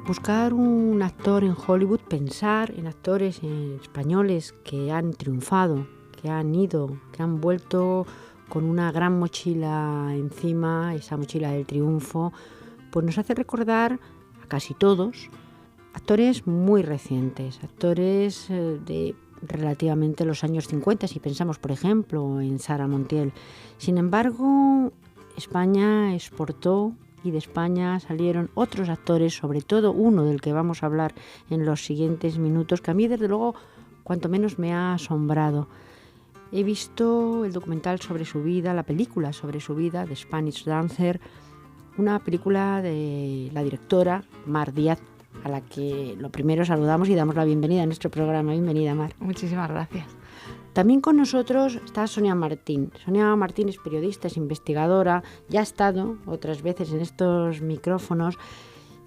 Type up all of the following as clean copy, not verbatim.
Buscar un actor en Hollywood, pensar en actores españoles que han triunfado, que han ido, que han vuelto con una gran mochila encima, esa mochila del triunfo, pues nos hace recordar a casi todos actores muy recientes, actores de relativamente los años 50, si pensamos, por ejemplo, en Sara Montiel. Sin embargo, España exportó y de España salieron otros actores, sobre todo uno del que vamos a hablar en los siguientes minutos, que a mí, desde luego, cuanto menos me ha asombrado. He visto el documental sobre su vida, la película sobre su vida, The Spanish Dancer, una película de la directora Mar Díaz, a la que lo primero saludamos y damos la bienvenida a nuestro programa. Bienvenida, Mar. Muchísimas gracias. También con nosotros está Sonia Martín. Sonia Martín es periodista, es investigadora, ya ha estado otras veces en estos micrófonos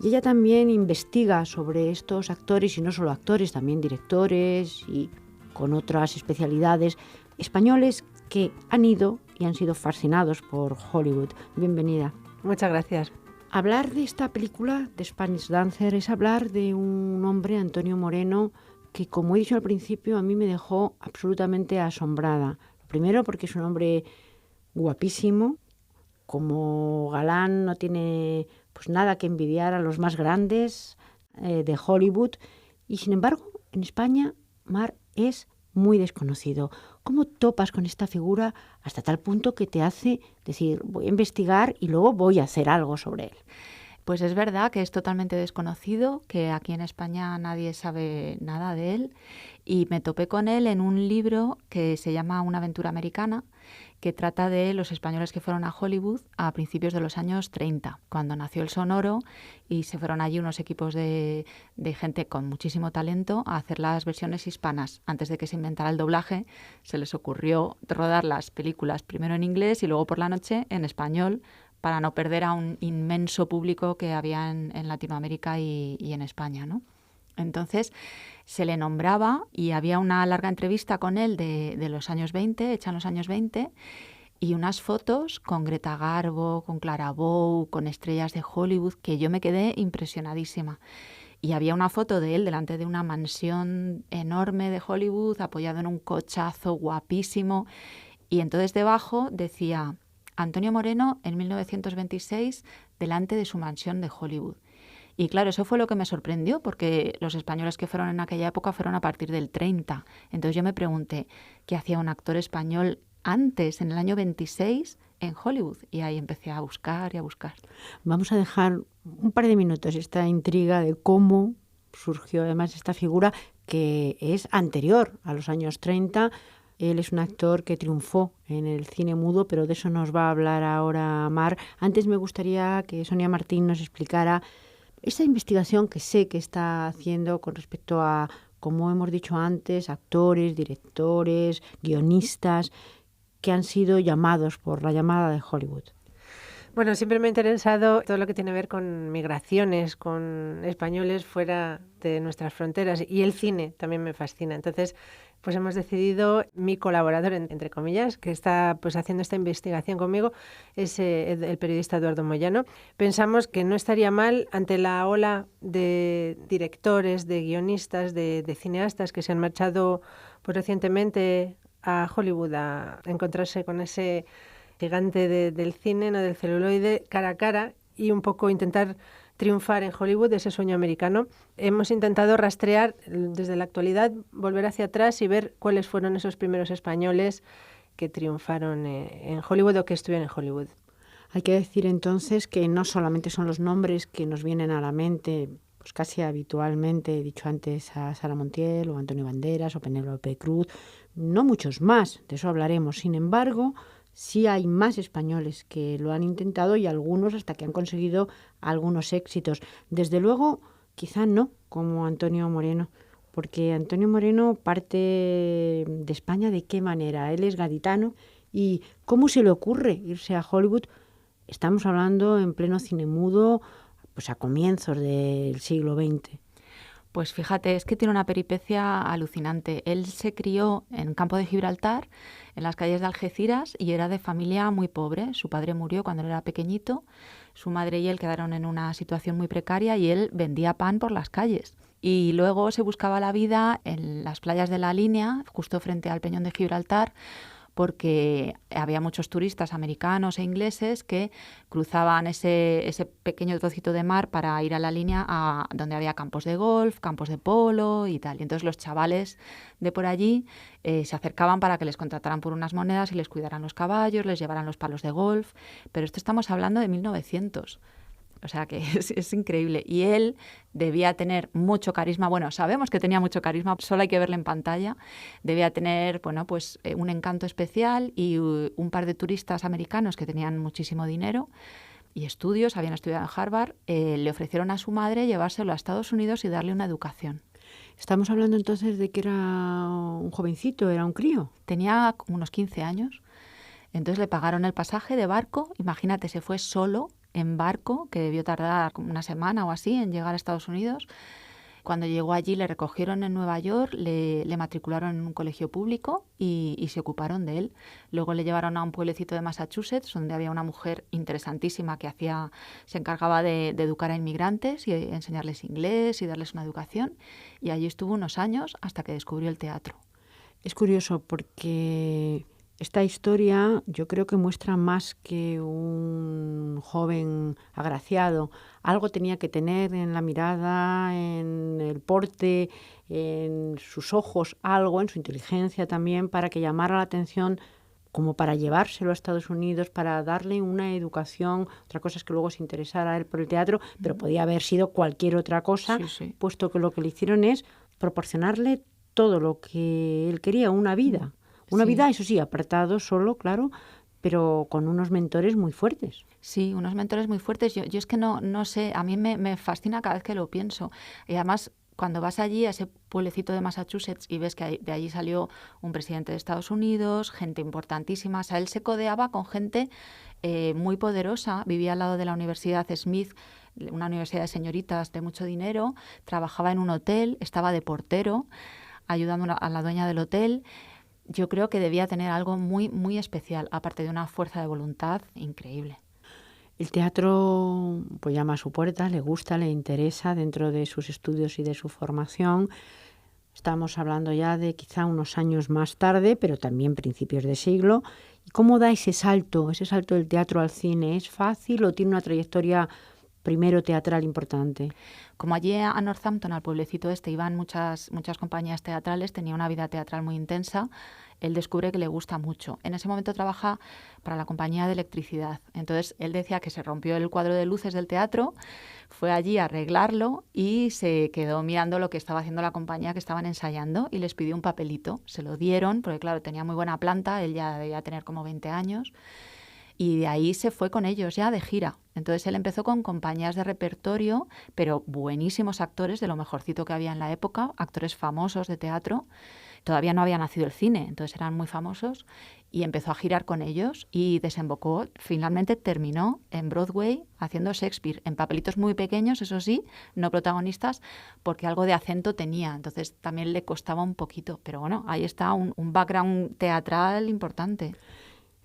y ella también investiga sobre estos actores, y no solo actores, también directores y con otras especialidades españoles que han ido y han sido fascinados por Hollywood. Bienvenida. Muchas gracias. Hablar de esta película, de Spanish Dancer, es hablar de un hombre, Antonio Moreno, que, como he dicho al principio, a mí me dejó absolutamente asombrada. Primero porque es un hombre guapísimo, como galán no tiene pues nada que envidiar a los más grandes de Hollywood, y sin embargo en España, Mar, es muy desconocido. ¿Cómo topas con esta figura hasta tal punto que te hace decir, voy a investigar y luego voy a hacer algo sobre él? Pues es verdad que es totalmente desconocido, que aquí en España nadie sabe nada de él, y me topé con él en un libro que se llama Una aventura americana, que trata de los españoles que fueron a Hollywood a principios de los años 30, cuando nació el sonoro, y se fueron allí unos equipos de gente con muchísimo talento a hacer las versiones hispanas. Antes de que se inventara el doblaje, se les ocurrió rodar las películas primero en inglés y luego por la noche en español, para no perder a un inmenso público que había en Latinoamérica y en España, ¿no? Entonces se le nombraba y había una larga entrevista con él de los años 20, hecha en los años 20, y unas fotos con Greta Garbo, con Clara Bow, con estrellas de Hollywood, que yo me quedé impresionadísima. Y había una foto de él delante de una mansión enorme de Hollywood, apoyado en un cochazo guapísimo, y entonces debajo decía: Antonio Moreno en 1926 delante de su mansión de Hollywood. Y claro, eso fue lo que me sorprendió, porque los españoles que fueron en aquella época fueron a partir del 30. Entonces yo me pregunté, ¿qué hacía un actor español antes, en el año 26, en Hollywood? Y ahí empecé a buscar y a buscar. Vamos a dejar un par de minutos esta intriga de cómo surgió además esta figura, que es anterior a los años 30. Él es un actor que triunfó en el cine mudo, pero de eso nos va a hablar ahora Mar. Antes me gustaría que Sonia Martín nos explicara esta investigación que sé que está haciendo con respecto a, como hemos dicho antes, actores, directores, guionistas que han sido llamados por la llamada de Hollywood. Bueno, siempre me ha interesado todo lo que tiene que ver con migraciones, con españoles fuera de nuestras fronteras, y el cine también me fascina. Entonces, pues hemos decidido, mi colaborador, entre comillas, que está pues haciendo esta investigación conmigo, es el periodista Eduardo Moyano. Pensamos que no estaría mal, ante la ola de directores, de guionistas, de cineastas que se han marchado pues recientemente a Hollywood a encontrarse con ese gigante del cine, ¿no?, del celuloide, cara a cara, y un poco intentar triunfar en Hollywood, ese sueño americano. Hemos intentado rastrear desde la actualidad, volver hacia atrás y ver cuáles fueron esos primeros españoles que triunfaron en Hollywood o que estuvieron en Hollywood. Hay que decir entonces que no solamente son los nombres que nos vienen a la mente, pues casi habitualmente, he dicho antes a Sara Montiel o Antonio Banderas o Penélope Cruz, no muchos más, de eso hablaremos. Sin embargo, sí hay más españoles que lo han intentado, y algunos hasta que han conseguido algunos éxitos. Desde luego, quizá no como Antonio Moreno, porque Antonio Moreno parte de España. ¿De qué manera? Él es gaditano, y ¿cómo se le ocurre irse a Hollywood? Estamos hablando en pleno cine mudo, pues a comienzos del siglo XX. Pues fíjate, es que tiene una peripecia alucinante. Él se crió en Campo de Gibraltar, en las calles de Algeciras, y era de familia muy pobre. Su padre murió cuando él era pequeñito. Su madre y él quedaron en una situación muy precaria y él vendía pan por las calles. Y luego se buscaba la vida en las playas de la Línea, justo frente al Peñón de Gibraltar, porque había muchos turistas americanos e ingleses que cruzaban ese pequeño trocito de mar para ir a la Línea, donde había campos de golf, campos de polo y tal. Y entonces los chavales de por allí se acercaban para que les contrataran por unas monedas y les cuidaran los caballos, les llevaran los palos de golf. Pero esto estamos hablando de 1900. O sea que es increíble. Y él debía tener mucho carisma. Bueno, sabemos que tenía mucho carisma, solo hay que verle en pantalla. Debía tener, bueno, pues un encanto especial y un par de turistas americanos que tenían muchísimo dinero y estudios, habían estudiado en Harvard, le ofrecieron a su madre llevárselo a Estados Unidos y darle una educación. Estamos hablando entonces de que era un jovencito, era un crío. Tenía unos 15 años. Entonces le pagaron el pasaje de barco. Imagínate, se fue solo en barco, que debió tardar como una semana o así en llegar a Estados Unidos. Cuando llegó allí le recogieron en Nueva York, le matricularon en un colegio público y se ocuparon de él. Luego le llevaron a un pueblecito de Massachusetts donde había una mujer interesantísima que se encargaba de educar a inmigrantes y enseñarles inglés y darles una educación. Y allí estuvo unos años hasta que descubrió el teatro. Es curioso porque esta historia yo creo que muestra más que un joven agraciado. Algo tenía que tener en la mirada, en el porte, en sus ojos, algo, en su inteligencia también, para que llamara la atención, como para llevárselo a Estados Unidos, para darle una educación. Otra cosa es que luego se interesara él por el teatro, pero podía haber sido cualquier otra cosa, Sí. puesto que lo que le hicieron es proporcionarle todo lo que él quería, una vida. Una vida, eso sí, apartado, solo, claro, pero con unos mentores muy fuertes. Sí, unos mentores muy fuertes. Yo es que no sé, a mí me fascina cada vez que lo pienso. Y además, cuando vas allí a ese pueblecito de Massachusetts y ves que de allí salió un presidente de Estados Unidos, gente importantísima, o sea, él se codeaba con gente muy poderosa, vivía al lado de la Universidad Smith, una universidad de señoritas de mucho dinero, trabajaba en un hotel, estaba de portero, ayudando a la dueña del hotel. Yo creo que debía tener algo muy, muy especial, aparte de una fuerza de voluntad increíble. El teatro pues llama a su puerta, le gusta, le interesa dentro de sus estudios y de su formación. Estamos hablando ya de quizá unos años más tarde, pero también principios de siglo. ¿Y cómo da ese salto del teatro al cine? ¿Es fácil o tiene una trayectoria primero teatral importante? Como allí a Northampton, al pueblecito este, iban muchas compañías teatrales, tenía una vida teatral muy intensa, él descubre que le gusta mucho. En ese momento trabaja para la compañía de electricidad. Entonces, él decía que se rompió el cuadro de luces del teatro, fue allí a arreglarlo y se quedó mirando lo que estaba haciendo la compañía que estaban ensayando y les pidió un papelito. Se lo dieron, porque claro, tenía muy buena planta, él ya debía tener como 20 años. Y de ahí se fue con ellos ya de gira. Entonces él empezó con compañías de repertorio, pero buenísimos actores, de lo mejorcito que había en la época, actores famosos de teatro. Todavía no había nacido el cine, entonces eran muy famosos. Y empezó a girar con ellos y desembocó, finalmente terminó en Broadway haciendo Shakespeare, en papelitos muy pequeños, eso sí, no protagonistas, porque algo de acento tenía. Entonces también le costaba un poquito. Pero bueno, ahí está un background teatral importante.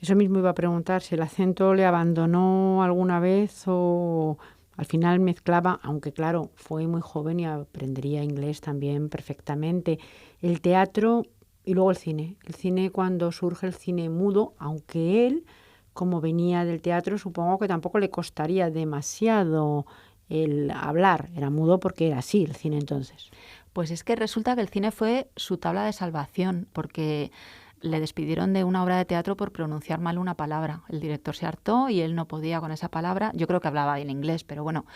Eso mismo iba a preguntar, si el acento le abandonó alguna vez o al final mezclaba, aunque claro, fue muy joven y aprendería inglés también perfectamente. El teatro y luego el cine. El cine, cuando surge el cine mudo, aunque él, como venía del teatro, supongo que tampoco le costaría demasiado el hablar. Era mudo porque era así el cine entonces. Pues es que resulta que el cine fue su tabla de salvación, porque le despidieron de una obra de teatro por pronunciar mal una palabra. El director se hartó y él no podía con esa palabra. Yo creo que hablaba bien inglés, pero bueno,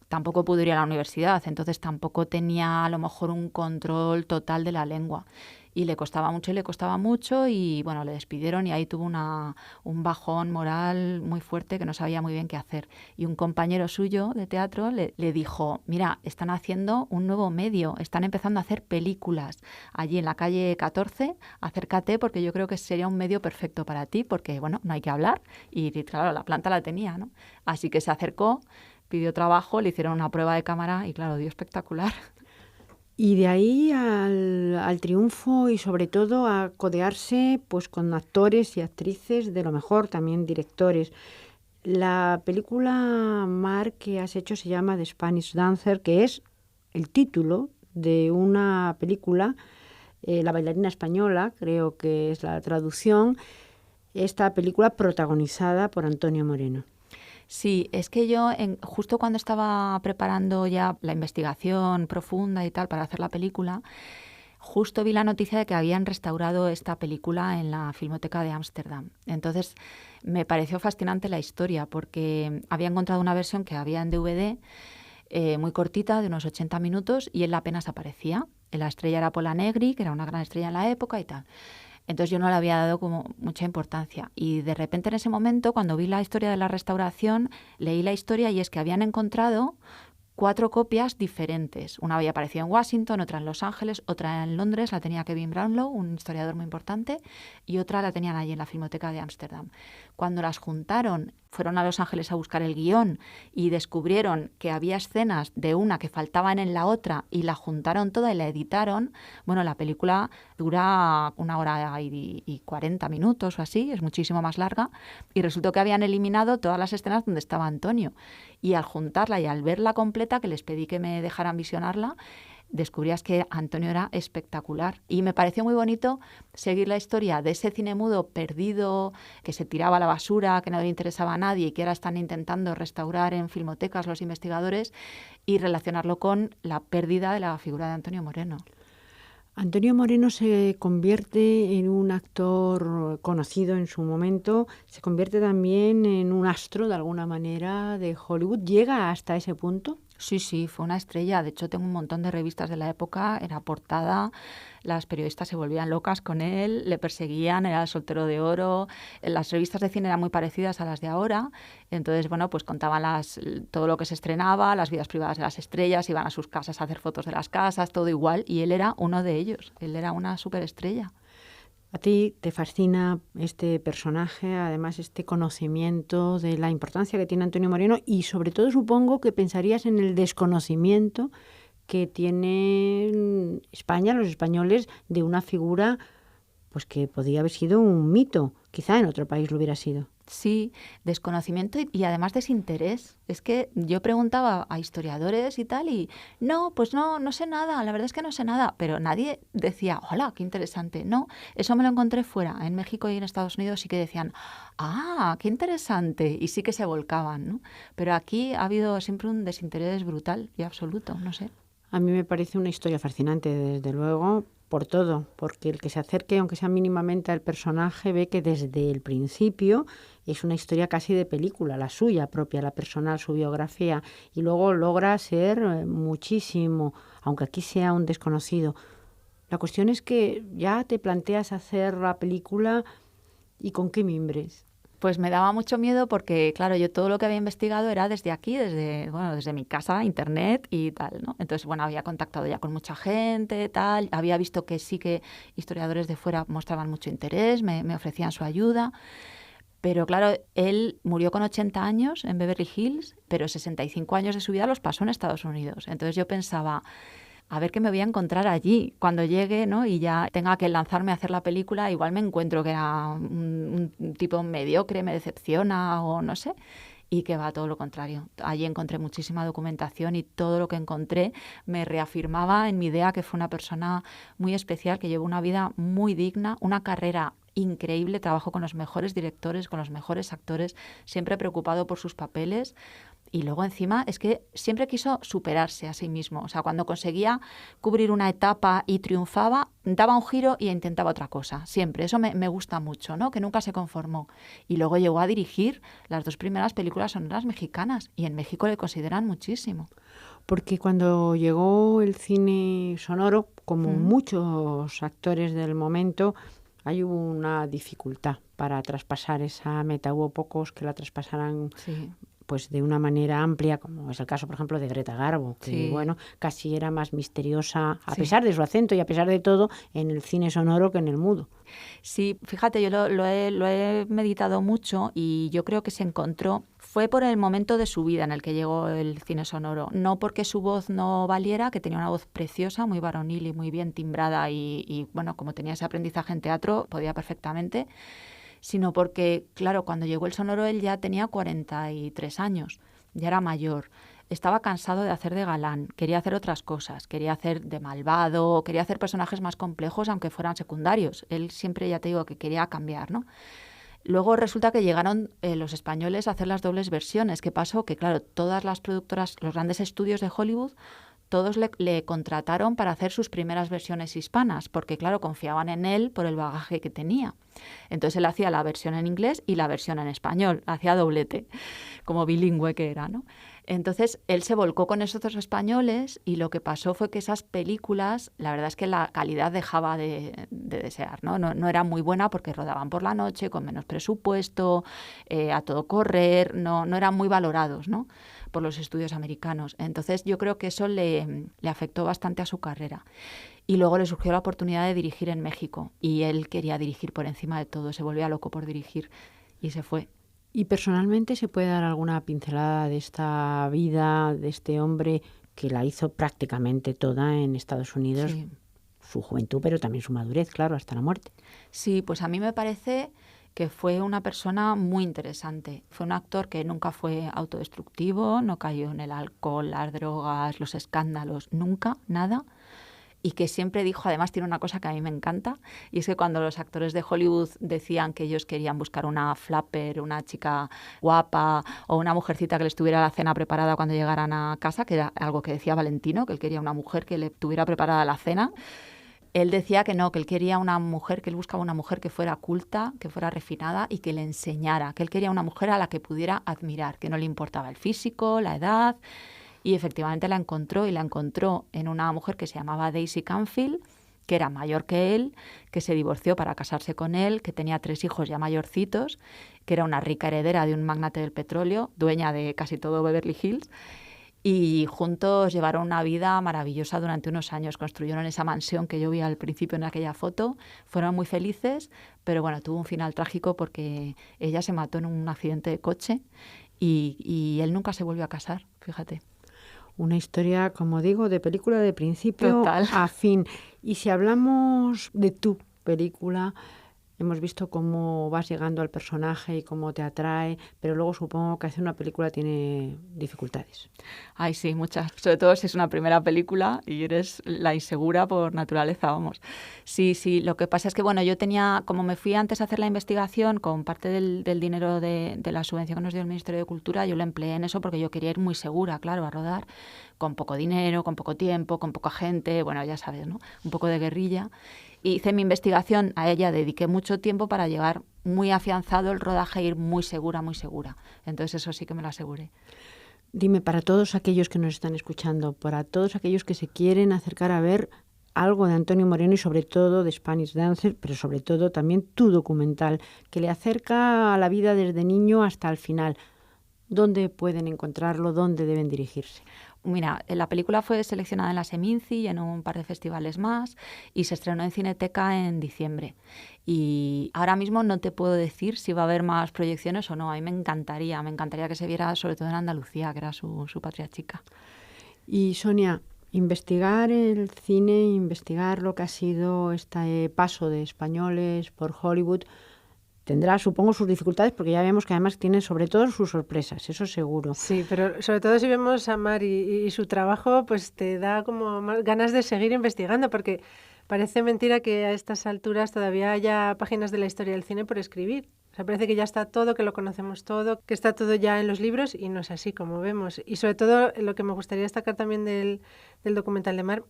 tampoco pudo ir a la universidad, entonces tampoco tenía a lo mejor un control total de la lengua. Y le costaba mucho y bueno, le despidieron y ahí tuvo un bajón moral muy fuerte que no sabía muy bien qué hacer. Y un compañero suyo de teatro le dijo, mira, están haciendo un nuevo medio, están empezando a hacer películas allí en la calle 14, acércate porque yo creo que sería un medio perfecto para ti porque bueno, no hay que hablar y claro, la planta la tenía, ¿no? Así que se acercó, pidió trabajo, le hicieron una prueba de cámara y claro, dio espectacular. Y de ahí al triunfo y sobre todo a codearse pues con actores y actrices de lo mejor, también directores. La película, Mar, que has hecho se llama The Spanish Dancer, que es el título de una película, La bailarina española, creo que es la traducción, esta película protagonizada por Antonio Moreno. Sí, es que yo justo cuando estaba preparando ya la investigación profunda y tal para hacer la película, justo vi la noticia de que habían restaurado esta película en la Filmoteca de Ámsterdam. Entonces me pareció fascinante la historia porque había encontrado una versión que había en DVD muy cortita, de unos 80 minutos, y él apenas aparecía. La estrella era Pola Negri, que era una gran estrella en la época y tal. Entonces yo no le había dado como mucha importancia. Y de repente en ese momento, cuando vi la historia de la restauración, leí la historia y es que habían encontrado 4 copias diferentes. Una había aparecido en Washington, otra en Los Ángeles, otra en Londres, la tenía Kevin Brownlow, un historiador muy importante, y otra la tenían allí en la Filmoteca de Ámsterdam. Cuando las juntaron, fueron a Los Ángeles a buscar el guión y descubrieron que había escenas de una que faltaban en la otra y la juntaron toda y la editaron. Bueno, la película dura 1 hora y 40 minutos o así, es muchísimo más larga, y resultó que habían eliminado todas las escenas donde estaba Antonio. Y al juntarla y al verla completa, que les pedí que me dejaran visionarla, descubrías que Antonio era espectacular. Y me pareció muy bonito seguir la historia de ese cine mudo perdido, que se tiraba a la basura, que no le interesaba a nadie y que ahora están intentando restaurar en filmotecas los investigadores, y relacionarlo con la pérdida de la figura de Antonio Moreno. Antonio Moreno se convierte en un actor conocido en su momento, se convierte también en un astro de alguna manera de Hollywood. ¿Llega hasta ese punto? Sí, sí, fue una estrella. De hecho, tengo un montón de revistas de la época, era portada, las periodistas se volvían locas con él, le perseguían, era el soltero de oro. Las revistas de cine eran muy parecidas a las de ahora. Entonces, bueno, pues contaban todo lo que se estrenaba, las vidas privadas de las estrellas, iban a sus casas a hacer fotos de las casas, todo igual. Y él era uno de ellos, él era una superestrella. A ti te fascina este personaje, además este conocimiento de la importancia que tiene Antonio Moreno y sobre todo supongo que pensarías en el desconocimiento que tiene España, los españoles, de una figura pues que podía haber sido un mito. Quizá en otro país lo hubiera sido. Sí, desconocimiento y además desinterés. Es que yo preguntaba a historiadores y tal y no, pues no sé nada, la verdad es que no sé nada, pero nadie decía, hola, qué interesante. No, eso me lo encontré fuera, en México y en Estados Unidos sí que decían, ah, qué interesante, y sí que se volcaban, ¿no? Pero aquí ha habido siempre un desinterés brutal y absoluto, no sé. A mí me parece una historia fascinante, desde luego, por todo, porque el que se acerque, aunque sea mínimamente al personaje, ve que desde el principio es una historia casi de película, la suya propia, la personal, su biografía, y luego logra ser muchísimo, aunque aquí sea un desconocido. La cuestión es que ya te planteas hacer la película y con qué mimbres. Pues me daba mucho miedo porque, claro, yo todo lo que había investigado era desde aquí, desde mi casa, internet y tal, ¿no? Entonces, bueno, había contactado ya con mucha gente, tal, había visto que sí que historiadores de fuera mostraban mucho interés, me ofrecían su ayuda, pero claro, él murió con 80 años en Beverly Hills, pero 65 años de su vida los pasó en Estados Unidos. Entonces yo pensaba, a ver qué me voy a encontrar allí cuando llegue, ¿no? Y ya tenga que lanzarme a hacer la película, igual me encuentro que era un tipo mediocre, me decepciona o no sé, y que va todo lo contrario. Allí encontré muchísima documentación y todo lo que encontré me reafirmaba en mi idea que fue una persona muy especial, que llevó una vida muy digna, una carrera increíble, trabajó con los mejores directores, con los mejores actores, siempre preocupado por sus papeles. Y luego encima es que siempre quiso superarse a sí mismo. O sea, cuando conseguía cubrir una etapa y triunfaba, daba un giro y intentaba otra cosa. Siempre. Eso me gusta mucho, ¿no? Que nunca se conformó. Y luego llegó a dirigir las 2 primeras películas sonoras mexicanas. Y en México le consideran muchísimo. Porque cuando llegó el cine sonoro, como muchos actores del momento, hay una dificultad para traspasar esa meta. Hubo pocos que la traspasaran Sí. pues de una manera amplia, como es el caso, por ejemplo, de Greta Garbo, que Sí. bueno, casi era más misteriosa, a Sí. pesar de su acento y a pesar de todo, en el cine sonoro que en el mudo. Sí, fíjate, yo lo he meditado mucho y yo creo que se encontró, fue por el momento de su vida en el que llegó el cine sonoro, no porque su voz no valiera, que tenía una voz preciosa, muy varonil y muy bien timbrada y bueno, como tenía ese aprendizaje en teatro, podía perfectamente, sino porque, claro, cuando llegó El Sonoro él ya tenía 43 años, ya era mayor. Estaba cansado de hacer de galán, quería hacer otras cosas, quería hacer de malvado, quería hacer personajes más complejos aunque fueran secundarios. Él siempre, ya te digo, que quería cambiar, ¿no? Luego resulta que llegaron los españoles a hacer las dobles versiones. ¿Qué pasó? Que claro, todas las productoras, los grandes estudios de Hollywood, todos le contrataron para hacer sus primeras versiones hispanas, porque claro, confiaban en él por el bagaje que tenía. Entonces él hacía la versión en inglés y la versión en español, hacía doblete, como bilingüe que era, ¿no? Entonces él se volcó con esos otros españoles y lo que pasó fue que esas películas, la verdad es que la calidad dejaba de desear, ¿no? No era muy buena porque rodaban por la noche, con menos presupuesto, a todo correr, no eran muy valorados, ¿no?, por los estudios americanos. Entonces yo creo que eso le afectó bastante a su carrera. Y luego le surgió la oportunidad de dirigir en México y él quería dirigir por encima de todo, se volvía loco por dirigir y se fue. ¿Y personalmente se puede dar alguna pincelada de esta vida, de este hombre que la hizo prácticamente toda en Estados Unidos? Sí. Su juventud, pero también su madurez, claro, hasta la muerte. Sí, pues a mí me parece que fue una persona muy interesante. Fue un actor que nunca fue autodestructivo, no cayó en el alcohol, las drogas, los escándalos, nunca, nada. Y que siempre dijo, además tiene una cosa que a mí me encanta, y es que cuando los actores de Hollywood decían que ellos querían buscar una flapper, una chica guapa o una mujercita que les tuviera la cena preparada cuando llegaran a casa, que era algo que decía Valentino, que él quería una mujer que le tuviera preparada la cena, él decía que no, que él quería una mujer, que él buscaba una mujer que fuera culta, que fuera refinada y que le enseñara, que él quería una mujer a la que pudiera admirar, que no le importaba el físico, la edad. Y efectivamente la encontró, y la encontró en una mujer que se llamaba Daisy Canfield, que era mayor que él, que se divorció para casarse con él, que tenía 3 hijos ya mayorcitos, que era una rica heredera de un magnate del petróleo, dueña de casi todo Beverly Hills, y juntos llevaron una vida maravillosa durante unos años. Construyeron esa mansión que yo vi al principio en aquella foto, fueron muy felices, pero bueno, tuvo un final trágico porque ella se mató en un accidente de coche y él nunca se volvió a casar, fíjate. Una historia, como digo, de película de principio Total. a fin. Y si hablamos de tu película, hemos visto cómo vas llegando al personaje y cómo te atrae, pero luego supongo que hacer una película tiene dificultades. Ay, sí, muchas. Sobre todo si es una primera película y eres la insegura por naturaleza, vamos. Sí, lo que pasa es que, bueno, yo tenía, como me fui antes a hacer la investigación con parte del dinero de la subvención que nos dio el Ministerio de Cultura, yo lo empleé en eso porque yo quería ir muy segura, claro, a rodar, con poco dinero, con poco tiempo, con poca gente, bueno, ya sabes, ¿no? Un poco de guerrilla. Hice mi investigación, a ella dediqué mucho tiempo para llegar muy afianzado el rodaje e ir muy segura, muy segura. Entonces eso sí que me lo aseguré. Dime, para todos aquellos que nos están escuchando, para todos aquellos que se quieren acercar a ver algo de Antonio Moreno y sobre todo de Spanish Dancer, pero sobre todo también tu documental, que le acerca a la vida desde niño hasta el final. ¿Dónde pueden encontrarlo? ¿Dónde deben dirigirse? Mira, la película fue seleccionada en la Seminci y en un par de festivales más y se estrenó en Cineteca en diciembre. Y ahora mismo no te puedo decir si va a haber más proyecciones o no. A mí me encantaría que se viera sobre todo en Andalucía, que era su patria chica. Y Sonia, investigar el cine, investigar lo que ha sido este paso de españoles por Hollywood, tendrá, supongo, sus dificultades, porque ya vemos que además tiene sobre todo sus sorpresas, eso seguro. Sí, pero sobre todo si vemos a Mar y su trabajo, pues te da como más ganas de seguir investigando, porque parece mentira que a estas alturas todavía haya páginas de la historia del cine por escribir. O sea, parece que ya está todo, que lo conocemos todo, que está todo ya en los libros, y no es así como vemos. Y sobre todo lo que me gustaría destacar también del documental de Mar,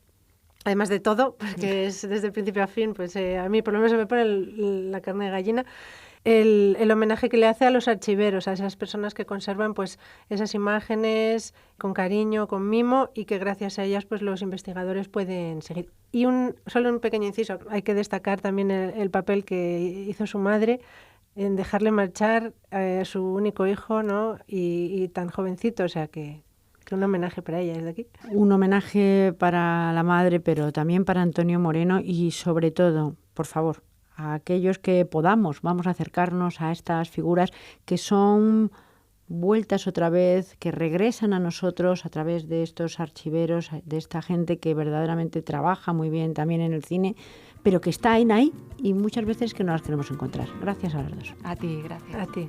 además de todo, porque es desde el principio a fin, pues a mí por lo menos se me pone la carne de gallina, el homenaje que le hace a los archiveros, a esas personas que conservan pues esas imágenes con cariño, con mimo, y que gracias a ellas pues los investigadores pueden seguir. Y solo un pequeño inciso, hay que destacar también el papel que hizo su madre en dejarle marchar a su único hijo, ¿no? Y tan jovencito, o sea que un homenaje para ella desde aquí. Un homenaje para la madre, pero también para Antonio Moreno y sobre todo, por favor, a aquellos que podamos, vamos a acercarnos a estas figuras que son vueltas otra vez, que regresan a nosotros a través de estos archiveros, de esta gente que verdaderamente trabaja muy bien también en el cine, pero que está ahí y muchas veces que no las queremos encontrar. Gracias a las dos. A ti, gracias. A ti.